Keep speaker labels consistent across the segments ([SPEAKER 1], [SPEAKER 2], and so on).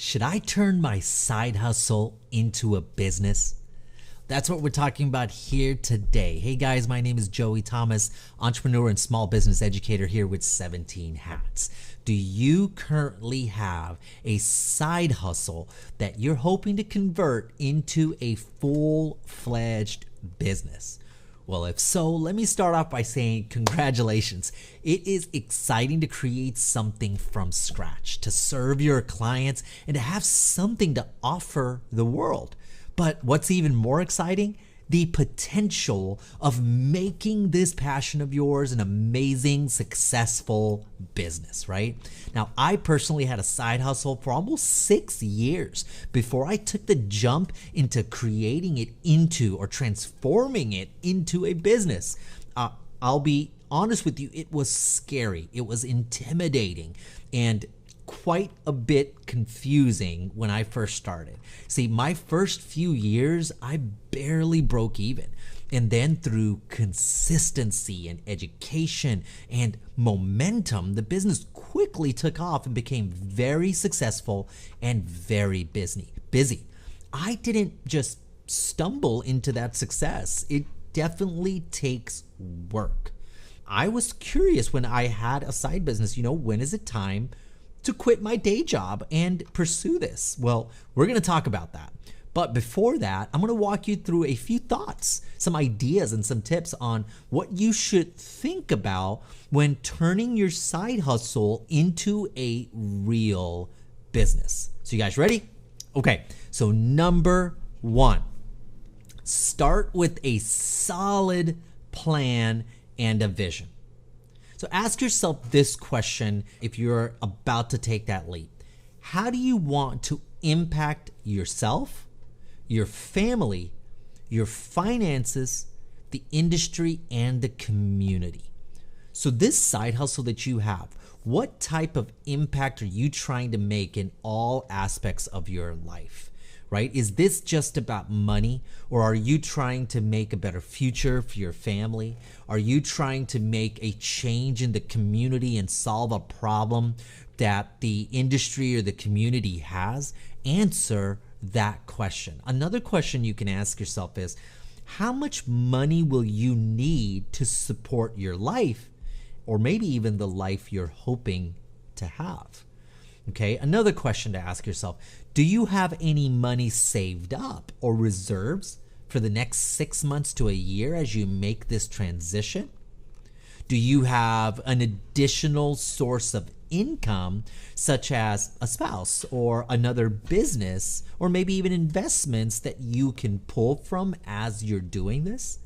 [SPEAKER 1] Should I turn my side hustle into a business? That's what we're talking about here today. Hey guys, my name is Joey Thomas, entrepreneur and small business educator here with 17 Hats. Do you currently have a side hustle that you're hoping to convert into a full-fledged business? Well, if so, let me start off by saying congratulations. It is exciting to create something from scratch, to serve your clients, and to have something to offer the world. But what's even more exciting? The potential of making this passion of yours an amazing, successful business, right? Now, I personally had a side hustle for almost 6 years before I took the jump into creating it into or transforming it into a business. I'll be honest with you, it was scary. It was intimidating and quite a bit confusing when I first started. See, my first few years, I barely broke even. And then through consistency and education and momentum, the business quickly took off and became very successful and very busy. I didn't just stumble into that success. It definitely takes work. I was curious when I had a side business, when is it time to quit my day job and pursue this? Well, we're going to talk about that. But before that, I'm going to walk you through a few thoughts, some ideas, and some tips on what you should think about when turning your side hustle into a real business. So you guys ready? Okay, so number one, start with a solid plan and a vision. So ask yourself this question if you're about to take that leap. How do you want to impact yourself, your family, your finances, the industry, and the community? So this side hustle that you have, what type of impact are you trying to make in all aspects of your life? Right? Is this just about money, or are you trying to make a better future for your family? Are you trying to make a change in the community and solve a problem that the industry or the community has? Answer that question. Another question you can ask yourself is, how much money will you need to support your life, or maybe even the life you're hoping to have? Okay, another question to ask yourself, do you have any money saved up or reserves for the next 6 months to a year as you make this transition? Do you have an additional source of income, such as a spouse or another business, or maybe even investments that you can pull from as you're doing this?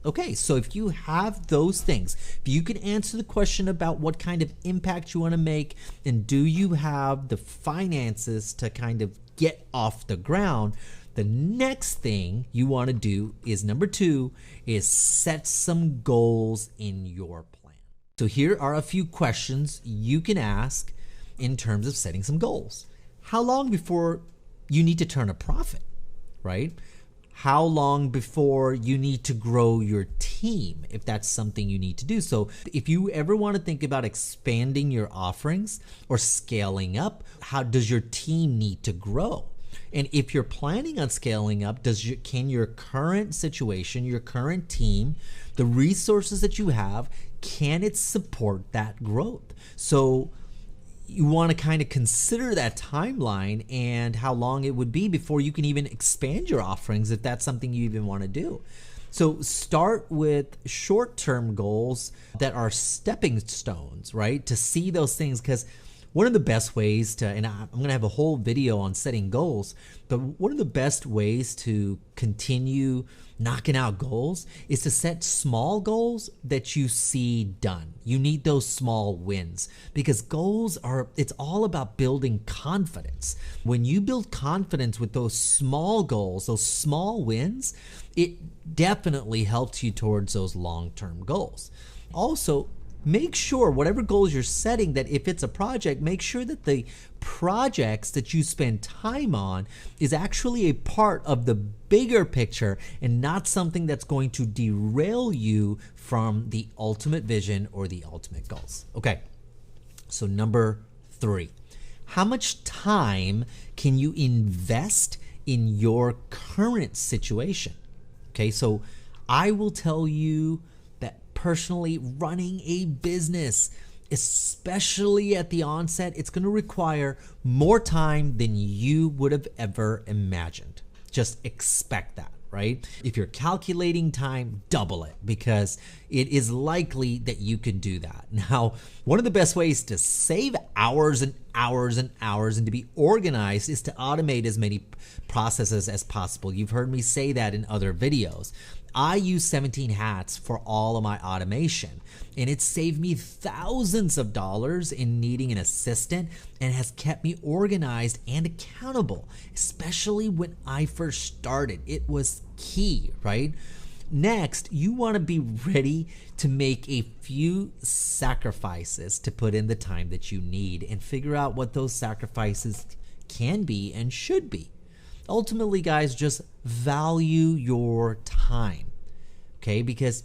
[SPEAKER 1] Okay, so if you have those things, if you can answer the question about what kind of impact you want to make, and do you have the finances to kind of get off the ground, the next thing you want to do is number 2 is set some goals in your plan. So here are a few questions you can ask in terms of setting some goals. How long before you need to turn a profit, right? How long before you need to grow your team, if that's something you need to do. So if you ever want to think about expanding your offerings or scaling up, how does your team need to grow? And if you're planning on scaling up, can your current situation, your current team, the resources that you have, can it support that growth? So you want to kind of consider that timeline and how long it would be before you can even expand your offerings, if that's something you even want to do. So start with short-term goals that are stepping stones, right? To see those things, because one of the best ways to, and I'm going to have a whole video on setting goals, but one of the best ways to continue knocking out goals is to set small goals that you see done. You need those small wins, because goals it's all about building confidence. When you build confidence with those small goals, those small wins, it definitely helps you towards those long-term goals. Also, make sure whatever goals you're setting, that if it's a project, make sure that the projects that you spend time on is actually a part of the bigger picture and not something that's going to derail you from the ultimate vision or the ultimate goals. Okay, so number 3, how much time can you invest in your current situation? Okay, so I will tell you that personally, running a business, especially at the onset, it's going to require more time than you would have ever imagined. Just expect that, right? If you're calculating time, double it, because it is likely that you can do that. Now, one of the best ways to save hours and hours and hours and to be organized is to automate as many processes as possible. You've heard me say that in other videos. I use 17 Hats for all of my automation, and it saved me thousands of dollars in needing an assistant and has kept me organized and accountable, especially when I first started. It was key, right? Next, you want to be ready to make a few sacrifices to put in the time that you need and figure out what those sacrifices can be and should be. Ultimately, guys, just value your time, okay? Because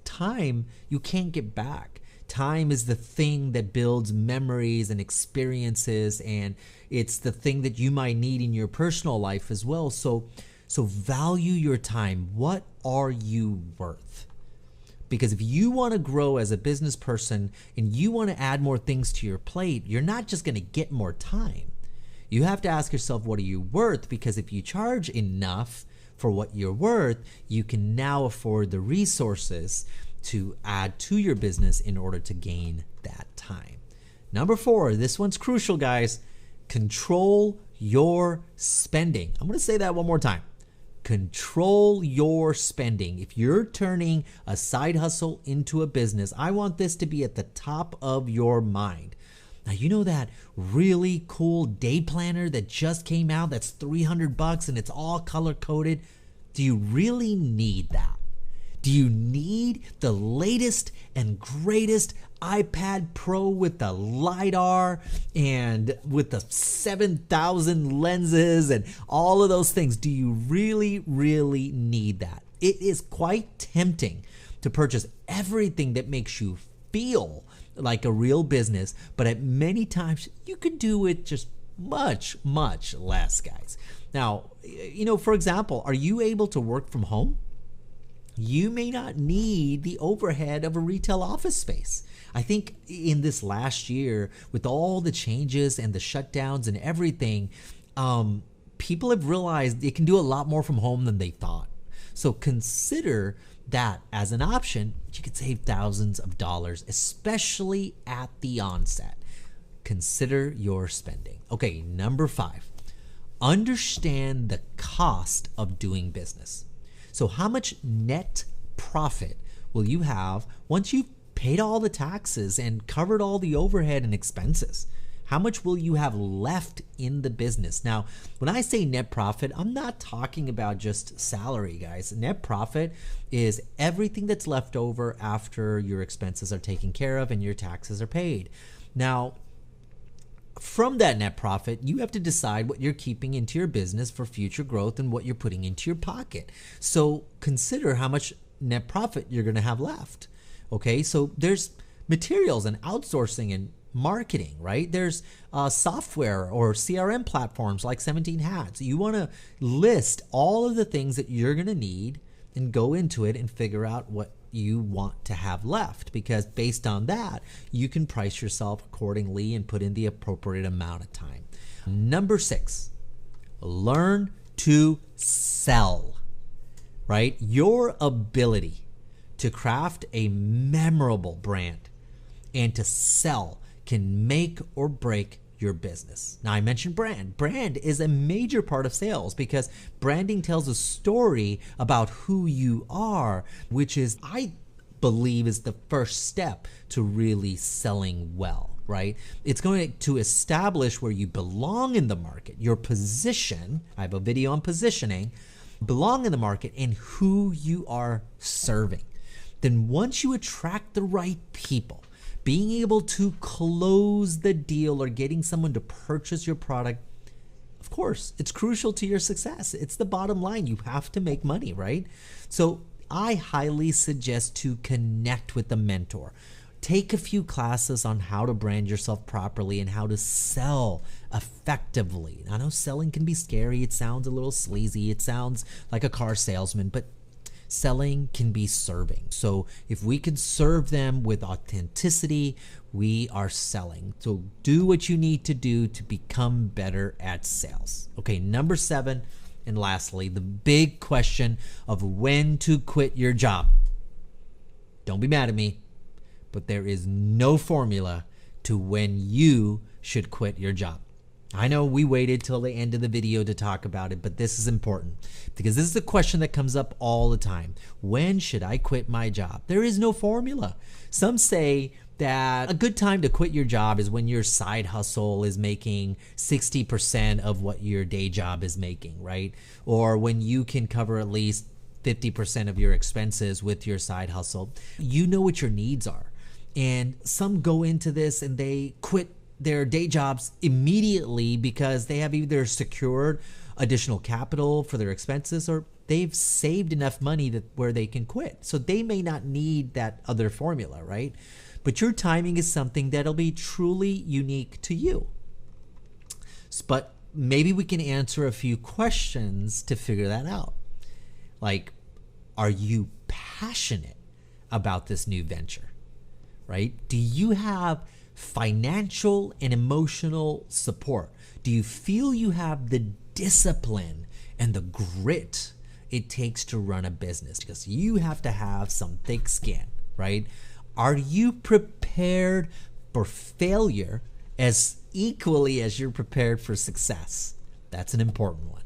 [SPEAKER 1] time you can't get back. Time is the thing that builds memories and experiences, and it's the thing that you might need in your personal life as well. So value your time. What are you worth? Because if you want to grow as a business person and you want to add more things to your plate, you're not just going to get more time. You have to ask yourself, what are you worth? Because if you charge enough for what you're worth, you can now afford the resources to add to your business in order to gain that time. Number 4, this one's crucial, guys. Control your spending. I'm going to say that one more time. Control your spending. If you're turning a side hustle into a business, I want this to be at the top of your mind. Now, you know that really cool day planner that just came out that's $300 and it's all color coded? Do you really need that? Do you need the latest and greatest iPad Pro with the LiDAR and with the 7,000 lenses and all of those things? Do you really, really need that? It is quite tempting to purchase everything that makes you feel like a real business, but at many times you can do it just much, much less, guys. Now, for example, are you able to work from home? You may not need the overhead of a retail office space. I think in this last year, with all the changes and the shutdowns and everything, people have realized they can do a lot more from home than they thought. So consider that as an option. You could save thousands of dollars, especially at the onset. Consider your spending. Okay, number 5, understand the cost of doing business. So how much net profit will you have once you've paid all the taxes and covered all the overhead and expenses? How much will you have left in the business? Now, when I say net profit, I'm not talking about just salary, guys. Net profit is everything that's left over after your expenses are taken care of and your taxes are paid. Now, from that net profit, you have to decide what you're keeping into your business for future growth and what you're putting into your pocket. So consider how much net profit you're going to have left. Okay, so there's materials and outsourcing and marketing, right? There's software or CRM platforms like 17 Hats. You want to list all of the things that you're going to need and go into it and figure out what you want to have left, because based on that, you can price yourself accordingly and put in the appropriate amount of time. Number 6, learn to sell, right? Your ability to craft a memorable brand and to sell can make or break your business. Now, I mentioned brand. Brand is a major part of sales because branding tells a story about who you are, which is, I believe, is the first step to really selling well, right? It's going to establish where you belong in the market, your position. I have a video on positioning, belong in the market, and who you are serving. Then once you attract the right people, being able to close the deal or getting someone to purchase your product, of course, it's crucial to your success. It's the bottom line. You have to make money, right? So I highly suggest to connect with a mentor. Take a few classes on how to brand yourself properly and how to sell effectively. I know selling can be scary. It sounds a little sleazy. It sounds like a car salesman, but selling can be serving. So if we can serve them with authenticity, we are selling. So do what you need to do to become better at sales. Okay, number 7, and lastly, the big question of when to quit your job. Don't be mad at me, but there is no formula to when you should quit your job. I know we waited till the end of the video to talk about it, but this is important because this is a question that comes up all the time. When should I quit my job? There is no formula. Some say that a good time to quit your job is when your side hustle is making 60% of what your day job is making, right? Or when you can cover at least 50% of your expenses with your side hustle. You know what your needs are. And some go into this and they quit their day jobs immediately because they have either secured additional capital for their expenses or they've saved enough money that where they can quit. So they may not need that other formula, right? But your timing is something that'll be truly unique to you. But maybe we can answer a few questions to figure that out. Like, are you passionate about this new venture, right? Do you have financial and emotional support? Do you feel you have the discipline and the grit it takes to run a business? Because you have to have some thick skin, right? Are you prepared for failure as equally as you're prepared for success? That's an important one.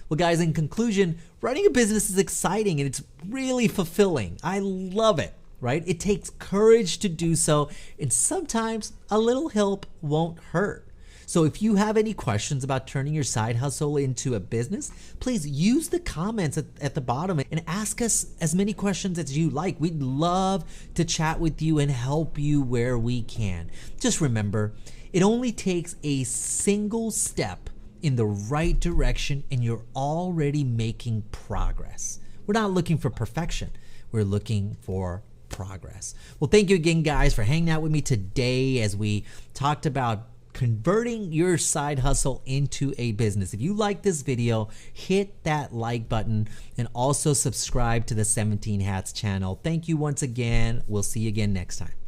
[SPEAKER 1] Well, guys, in conclusion, running a business is exciting and it's really fulfilling. I love it. Right? It takes courage to do so, and sometimes a little help won't hurt. So if you have any questions about turning your side hustle into a business, please use the comments at the bottom and ask us as many questions as you like. We'd love to chat with you and help you where we can. Just remember, it only takes a single step in the right direction and you're already making progress. We're not looking for perfection. We're looking for progress. Well, thank you again, guys, for hanging out with me today as we talked about converting your side hustle into a business. If you like this video, hit that like button and also subscribe to the 17 Hats channel. Thank you once again. We'll see you again next time.